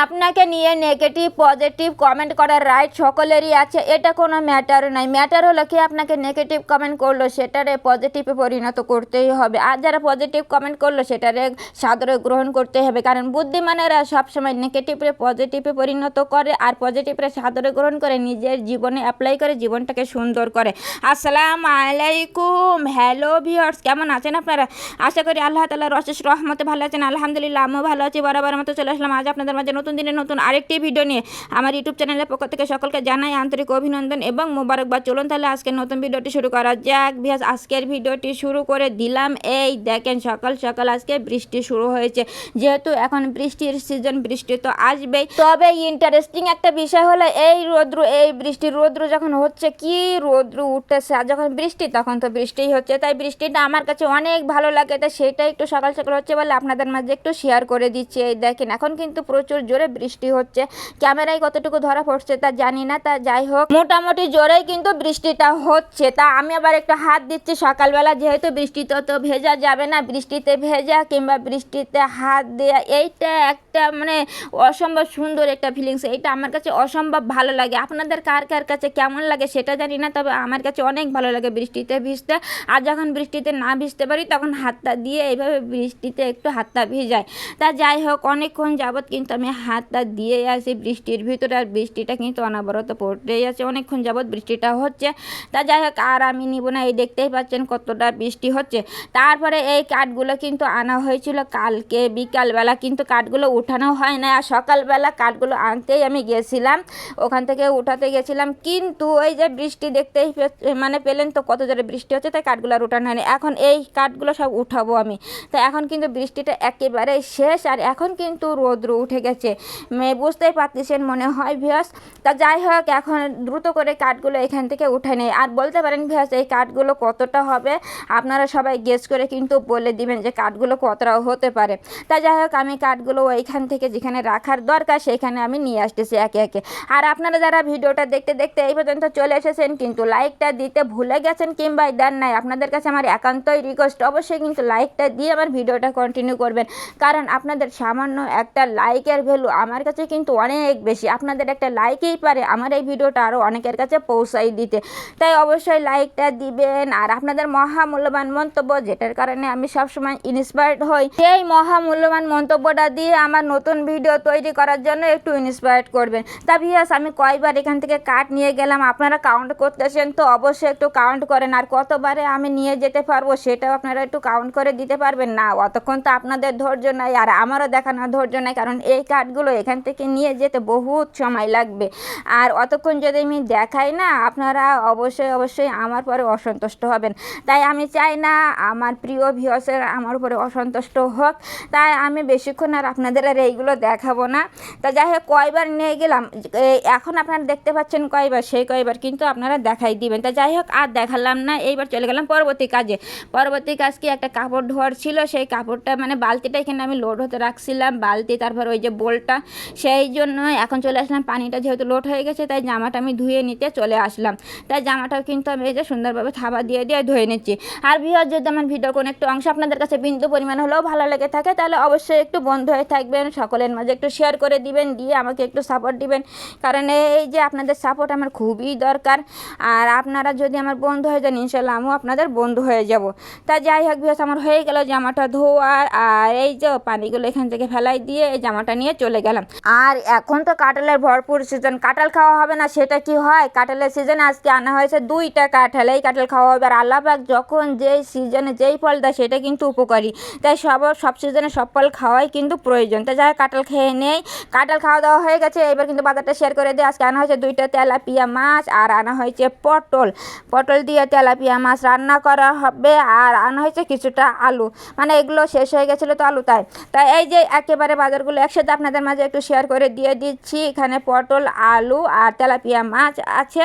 আপনাকে নিয়ে negative positive comment করার রাইট সকলেরই আছে, এটা কোনো ম্যাটার নাই। ম্যাটার হলো কি আপনাকে নেগেটিভ কমেন্ট করলো সেটারে পজিটিভে পরিণত করতেই হবে, আর যারা পজিটিভ কমেন্ট করলো সেটারে সাদরে গ্রহণ করতে হবে। কারণ বুদ্ধিমানেরা সবসময় নেগেটিভে পজিটিভে পরিণত করে আর পজিটিভে সাদরে গ্রহণ করে নিজের জীবনে অ্যাপ্লাই করে জীবনটাকে সুন্দর করে। আসসালামু আলাইকুম, হ্যালো ভিউয়ার্স, কেমন আছেন আপনারা? আশা করি আল্লাহ তাআলার অশেষ রহমতে ভালো আছেন। আলহামদুলিল্লাহ আমিও ভালো আছি। বরাবর মতো চলে আসলাম আজ আপনাদের মাঝে নতুন দিনে নতুন আরেকটি ভিডিও নিয়ে। আমার ইউটিউব চ্যানেলের পক্ষ থেকে সকলকে জানাই আন্তরিক অভিনন্দন এবং মোবারকবাদ। চলুন তাহলে আজকের নতুন ভিডিওটি শুরু করা যাক। ভিউয়ার্স, আজকের ভিডিওটি শুরু করে দিলাম। এই দেখেন সকাল সকাল আজকে বৃষ্টি শুরু হয়েছে। যেহেতু এখন বৃষ্টির সিজন, বৃষ্টি তো আসবেই। তবে ইন্টারেস্টিং একটা বিষয় হলো এই রৌদ্র, এই বৃষ্টি রৌদ্র যখন হচ্ছে, কি রৌদ্র উঠতেছে, আর যখন বৃষ্টি তখন তো বৃষ্টিই হচ্ছে। তাই বৃষ্টিটা আমার কাছে অনেক ভালো লাগে। তাই সেটা একটু সকাল সকাল হচ্ছে বলে আপনাদের মাঝে একটু শেয়ার করে দিচ্ছি। এই দেখেন এখন কিন্তু প্রচুর জোরে বৃষ্টি হচ্ছে। ক্যামেরায় কতটুকু ধরা পড়ছে তা জানি না, তা যাই হোক মোটামুটি জোরেই কিন্তু বৃষ্টিটা হচ্ছে। তা আমি আবার একটু হাত দিচ্ছি সকালবেলা, যেহেতু বৃষ্টিতে তো ভেজা যাবে না। বৃষ্টিতে ভেজা কিংবা বৃষ্টিতে হাত দেওয়া এইটা একটা মানে অসম্ভব সুন্দর একটা ফিলিংস। এইটা আমার কাছে অসম্ভব ভালো লাগে। আপনাদের কার কার কাছে কেমন লাগে সেটা জানি না, তবে আমার কাছে অনেক ভালো লাগে বৃষ্টিতে ভিজতে। আর যখন বৃষ্টিতে না ভিজতে পারি তখন হাতটা দিয়ে এইভাবে বৃষ্টিতে একটু হাতটা ভিজাই। তা যাই হোক অনেকক্ষণ যাবৎ কিন্তু আমি হাতটা দিয়ে আসি বৃষ্টির ভিতরে, আর বৃষ্টিটা কিন্তু অনবরত পড়তেই আছে। অনেকক্ষণ যাবৎ বৃষ্টিটা হচ্ছে। তা যাই হোক আর আমি নিব না, এই দেখতেই পাচ্ছেন কতটা বৃষ্টি হচ্ছে। তারপরে এই কাঠগুলো কিন্তু আনা হয়েছিল কালকে বিকালবেলা, কিন্তু কাঠগুলো উঠানো হয় না। আর সকালবেলা কাঠগুলো আনতেই আমি গেছিলাম, ওখান থেকে উঠাতে গেছিলাম, কিন্তু ওই যে বৃষ্টি দেখতেই মানে পেলেন তো কত জোরে বৃষ্টি হচ্ছে, তাই কাঠগুলো আর উঠানো হয়নি। এখন এই কাঠগুলো সব উঠাবো আমি। তাই এখন কিন্তু বৃষ্টিটা একেবারে শেষ, আর এখন কিন্তু রৌদ্র উঠে গেছে, বুঝতেই পারতেছেন মনে হয় ভিউয়ার্স। তা যাই হোক এখন দ্রুত করে কাঠগুলো এখান থেকে উঠে নেই। আর বলতে পারেন ভিউয়ার্স এই কাঠগুলো কতটা হবে, আপনারা সবাই গেস করে কিন্তু বলে দিবেন যে কাঠগুলো কতটা হতে পারে। তা যাই হোক আমি কাঠগুলো ওইখান থেকে যেখানে রাখার দরকার সেখানে আমি নিয়ে আসতেছি একে একে। আর আপনারা যারা ভিডিওটা দেখতে দেখতে এই পর্যন্ত চলে এসেছেন কিন্তু লাইকটা দিতে ভুলে গেছেন কিংবা দেন নাই, আপনাদের কাছে আমার একান্তই রিকোয়েস্ট, অবশ্যই কিন্তু লাইকটা দিয়ে আমার ভিডিওটা কন্টিনিউ করবেন। কারণ আপনাদের সামান্য একটা লাইকের ভ্যালু আমার কাছে কিন্তু অনেক বেশি। আপনাদের একটা লাইকেই পারে আমার এই ভিডিওটা আরও অনেকের কাছে পৌঁছাই দিতে। তাই অবশ্যই লাইকটা দিবেন। আর আপনাদের মহামূল্যবান মন্তব্য, যেটার কারণে আমি সবসময় ইন্সপায়ার্ড হই, সেই মহামূল্যবান মন্তব্যটা দিয়ে আমার নতুন ভিডিও তৈরি করার জন্য একটু ইন্সপায়ার্ড করবেন। তা ভিউয়ার্স আমি কয়বার এখান থেকে কাঠ নিয়ে গেলাম আপনারা কাউন্ট করতেছেন তো, অবশ্যই একটু কাউন্ট করেন। আর কতবারে আমি নিয়ে যেতে পারবো সেটাও আপনারা একটু কাউন্ট করে দিতে পারবেন না? অতক্ষণ তো আপনাদের ধৈর্য নাই আর আমারও দেখানোর ধৈর্য নাই, কারণ এই কাঠগুলো এখান থেকে নিয়ে যেতে বহুত সময় লাগবে। আর অতক্ষণ যদি আমি দেখাই না, আপনারা অবশ্যই আমার পরে অসন্তুষ্ট হবেন। তাই আমি চাই না আমার প্রিয় ভিউয়ার্সের আমার উপরে অসন্তুষ্ট হোক। তাই আমি বেশিক্ষণ আর আপনাদের আর এইগুলো দেখাবো না। তা যাই হোক কয়বার নিয়ে গেলাম এখন আপনারা দেখতে পাচ্ছেন কয়বার, সেই কয়বার কিন্তু আপনারা দেখাই দিবেন। তা যাই হোক আর দেখালাম না, এইবার চলে গেলাম পরবর্তী কাজে। পরবর্তী কাজ কি, একটা কাপড় ধোয়ার ছিল, সেই কাপড়টা মানে বালতিটা এখানে আমি লোড হতে রাখছিলাম, বালতি তারপর ওই যে বোলটা, সেই জন্য এখন চলে আসলাম। পানিটা যেহেতু লোড হয়ে গেছে তাই জামাটা আমি ধুয়ে নিতে চলে আসলাম। তাই জামাটাও কিন্তু আমি এই যে সুন্দরভাবে থাবা দিয়ে ধুয়ে নিচ্ছি। আর ভিউয়ার্স যদি আমার ভিডিওর কোনো একটু অংশ আপনাদের কাছে বিন্দু পরিমাণ হলেও ভালো লেগে থাকে তাহলে অবশ্যই একটু বন্ধু হয়ে থাকবেন, সকলের মাঝে একটু শেয়ার করে দিবেন, দিয়ে আমাকে একটু সাপোর্ট দিবেন। কারণ এই যে আপনাদের সাপোর্ট আমার খুবই দরকার। আর আপনারা যদি আমার বন্ধু হয়ে যান ইনশাল্লাহ আমিও আপনাদের বন্ধু হয়ে যাব। তা যাই হোক ভিউয়ার্স আমার হয়ে গেল জামাটা ধোয়া, আর এই যে পানিগুলো এখান থেকে ফেলাই দিয়ে এই জামাটা নিয়ে চলে গেলাম। আর এখন তো কাঁঠালের ভরপুর সিজন, কাঁঠাল খাওয়া হবে না সেটা কি হয়? কাঁঠালের সিজনে আজকে আনা হয়েছে 2টা কাঁঠাল, এই কাঁঠাল খাওয়া হবে। আর আল্লাহ পাক যখন যেই সিজনে যেই ফল দেয় সেটা কিন্তু উপকারী, তাই সব সিজনে সব ফল খাওয়াই কিন্তু প্রয়োজন। তাই যাই কাঁঠাল খেয়ে নেই। কাঁঠাল খাওয়া দাওয়া হয়ে গেছে, এবার কিন্তু বাজারটা শেয়ার করে দিই। আজকে আনা হয়েছে 2টা তেলাপিয়া মাছ, আর আনা হয়েছে পটল দিয়ে তেলাপিয়া মাছ রান্না করা হবে, আর আনা হয়েছে কিছুটা আলু, মানে এগুলো শেষ হয়ে গেছিলো তো আলু, তাই এই যে একেবারে বাজারগুলো একসাথে আপনাদের মাঝে একটু শেয়ার করে দিয়ে দিচ্ছি। এখানে পটল, আলু আর তেলাপিয়া মাছ আছে।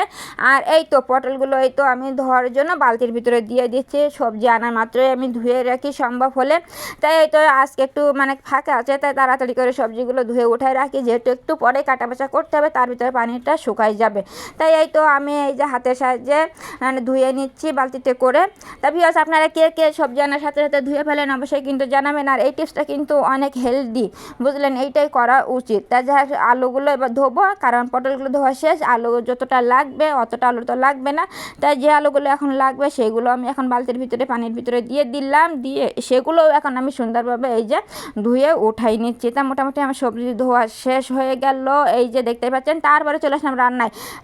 আর এই তো পটলগুলো এই তো আমি ধোয়ার জন্য বালতির ভিতরে দিয়ে দিচ্ছি, সবজি আনার মাত্রই আমি ধুয়ে রাখি সম্ভব হলে। তাই এই তো আজকে একটু মানে ফাঁকা আছে তাই তাড়াতাড়ি করে সবজিগুলো ধুয়ে উঠায় রাখি, যেহেতু একটু পরে কাটা বাছা করতে হবে, তার ভিতরে পানিটা শুকাই যাবে। তাই এই তো আমি এই যে হাতের সাহায্যে মানে ধুয়ে নিচ্ছি বালতিতে করে। তা ভিউয়ার্স আপনারা কে কে সবজি আনার সাথে সাথে ধুয়ে ফেলেন অবশ্যই কিন্তু জানাবেন। আর এই টিপসটা কিন্তু অনেক হেলদি, বুঝলেন? এইটাই করা উচিত। তা যাই হোক আলুগুলো এবার ধোবো, কারণ পটলগুলো ধোয়া শেষ, আলু যতটা লাগবে অতটা আলু তো লাগবে না, তাই যে আলুগুলো এখন লাগবে সেগুলো আমি এখন বালতির ভিতরে পানির ভিতরে দিয়ে দিলাম, দিয়ে সেগুলোও এখন আমি সুন্দরভাবে এই যে ধুয়ে উঠাই নিচ্ছি। তা মোটামুটি আমার সবজি ধোয়া শেষ হয়ে গেল, এই যে দেখতে পাচ্ছেন। তারপরে চলে আসলাম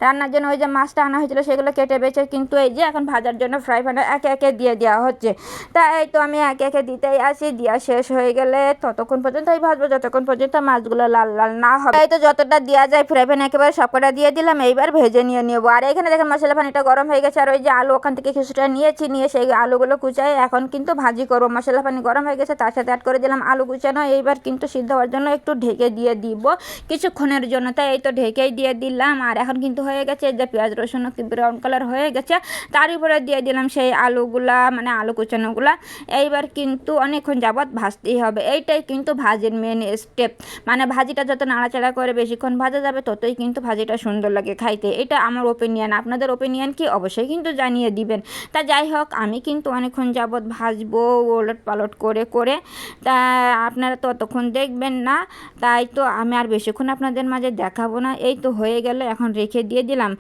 রান্নার জন্য। ওই যে মাছটা আনা হয়েছিল সেগুলো কেটে বেছে কিন্তু এই যে এখন ভাজার জন্য ফ্রাই প্যানে একে একে দিয়ে দেওয়া হচ্ছে। তা এই তো আমি একে একে দিতেই আসি, দেওয়া শেষ হয়ে গেলে ততক্ষণ পর্যন্তই ভাজবো যতক্ষণ পর্যন্ত মাছগুলো লাল লাল না হবে। এই তো যতটা দেওয়া যায় ফ্রাই প্যানে একেবারে সবকটা দিয়ে দিলাম, এইবার ভেজে নিয়ে নেবো। আর এখানে দেখেন মশলা পানিটা গরম হয়ে গেছে, আর ওই যে আলু ওখান থেকে কিছুটা নিয়েছি, নিয়ে সেই আলুগুলো কুচাই এখন কিন্তু ভাজি করবো। মশলা পানি গরম হয়ে গেছে, তার সাথে অ্যাড করে দিলাম আলু কুচানো। এইবার কিন্তু সিদ্ধ হওয়ার জন্য একটু ঢেকে দিয়ে দিব কিছুক্ষণের জন্য। তাই এই তো ঢেকেই দিয়ে দিলাম। আর এখন কিন্তু হয়ে গেছে যে পেঁয়াজ রসুন ব্রাউন কালার হয়ে গেছে, তার উপরে দিয়ে দিলাম সেই আলুগুলা, মানে আলু কুচানোগুলা। এইবার কিন্তু অনেকক্ষণ যাবৎ ভাজতেই হবে, এইটাই কিন্তু ভাজির মেন স্টেপ। মানে ভাজিটা যত নাড়াচাড়া করে বেশিক্ষণ ভাজা যাবে ততই কিন্তু ভাজিটা সুন্দর লাগে খাইতে। এটা আমার ওপিনিয়ন, আপনাদের ওপিনিয়ন কি অবশ্যই কিন্তু জানিয়ে দিবেন। তা যাই হোক আমি কিন্তু অনেকক্ষণ যাবৎ ভাজবো ওলট পালট করে করে, তা আপনারা ততক্ষণ দেখবেন না, তাই তো আমি আর বেশিক্ষণ আপনাদের মাঝে দেখাবো না। এই তো হয়ে গেল, এখন রেখে দিয়ে দিলাম।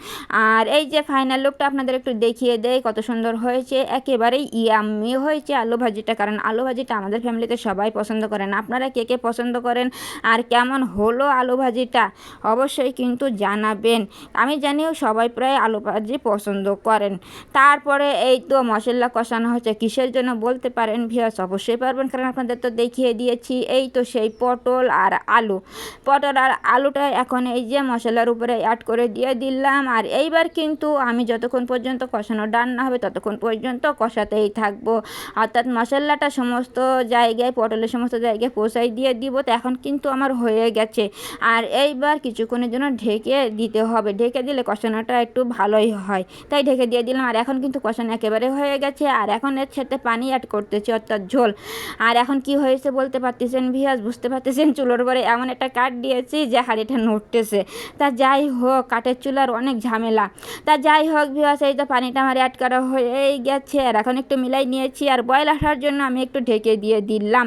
আর এই যে ফাইনাল লুকটা আপনাদের একটু দেখিয়ে দেয় কত সুন্দর হয়েছে, একেবারেই ইয়াম্মি হয়েছে আলু ভাজিটা। কারণ আলু ভাজিটা আমাদের ফ্যামিলিতে সবাই পছন্দ করেন। আপনারা কে কে পছন্দ করেন আর কেমন হলো আলু ভাজিটা অবশ্যই কিন্তু জানাবেন। আমি জানিও সবাই প্রায় আলু ভাজি পছন্দ করেন। তারপরে এই তো মশলা কষানো হচ্ছে কিসের জন্য বলতে পারেন ভিউয়ার্স? অবশ্যই পারবেন, কারণ আপনাদের তো দেখিয়ে দিয়েছি। এই তো সেই পটল আর আলুটা এখন এই যে মশলার উপরে অ্যাড করে দিয়ে দিলাম। আর এইবার কিন্তু আমি যতক্ষণ পর্যন্ত কষানো ডান না হবে ততক্ষণ পর্যন্ত কষাতেই থাকবো, অর্থাৎ মশলাটা সমস্ত জায়গায়, পটলের সমস্ত জায়গায় পৌঁছাই দিয়ে দিব। তো এখন কিন্তু আমার হয়ে গেছে। আর এইবার কিছুক্ষণের জন্য ঢেকে দিতে হবে, ঢেকে দিলে কষানোটা একটু ভালোই হয়, তাই ঢেকে দিয়ে দিলাম। আর এখন কিন্তু কষানো একেবারে হয়ে গেছে। আর এখন এর সাথে পানি অ্যাড করতেছি, অর্থাৎ ঝোল। আর এখন কি হয়েছে বলতে পারতেছেন ভিউয়ার্স? বুঝতে পারতেছেন চুলোর পরে এমন একটা কাঠ দিয়েছি যে হাঁড়িটা নড়তেছে। তা যাই হোক, কাঠের চুলার অনেক ঝামেলা। তা যাই হোক ভিউয়ার্স, এই তো পানিটা আমার অ্যাড করা হয়েই গেছে। আর এখন একটু মিলাই নিয়েছি, আর বয়েল আসার জন্য আমি একটু ঢেকে দিয়ে দিলাম।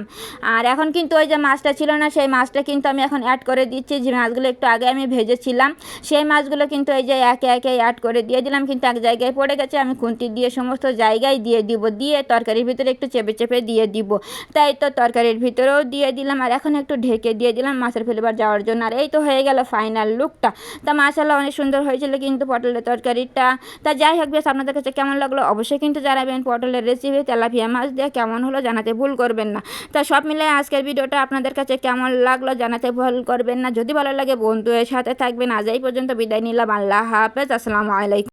আর এখন কিন্তু ওই যে মাছটা ছিল না, সেই মাছটা কিন্তু আমি এখন অ্যাড করে দিচ্ছি। যে মাছগুলো একটু আগে আমি ভেজেছিলাম সেই মাছগুলো কিন্তু এই যে একে একে অ্যাড করে দিয়ে দিলাম, কিন্তু এক জায়গায় পড়ে গেছে। আমি খুন্তি দিয়ে সমস্ত জায়গায় দিয়ে দিব, দিয়ে তরকারির ভিতরে একটু চেপে চেপে দিয়ে দিব। তাই তো তরকারির ভিতরেও দিয়ে দিলাম। আর এখন একটু ঢেকে দিয়ে দিলাম মাছের ফ্লেভার যাওয়ার জন্য। আর এই তো হয়ে গেল ফাইনাল লুকটা। তা মাশাআল্লাহ অনেক সুন্দর হয়েছিল কিন্তু পটলের তরকারিটা। তা যাই হোক বেশ, আপনাদের কাছে কেমন লাগলো অবশ্যই কিন্তু জানাবেন। পটলের রেসিপি তেলাপিয়া মাছ দিয়ে কেমন হলো জানাতে ভুল করবেন না। তা সব মিলে আজকের ভিডিওটা আপনাদের কাছে কেমন লাগলো জানাতে ভুল করবেন না। যদি ভালো লাগে বন্ধুদের সাথে থাকবেন। আজ এই পর্যন্ত বিদায় নিলাম, আল্লাহ হাফেজ, আসসালামু আলাইকুম।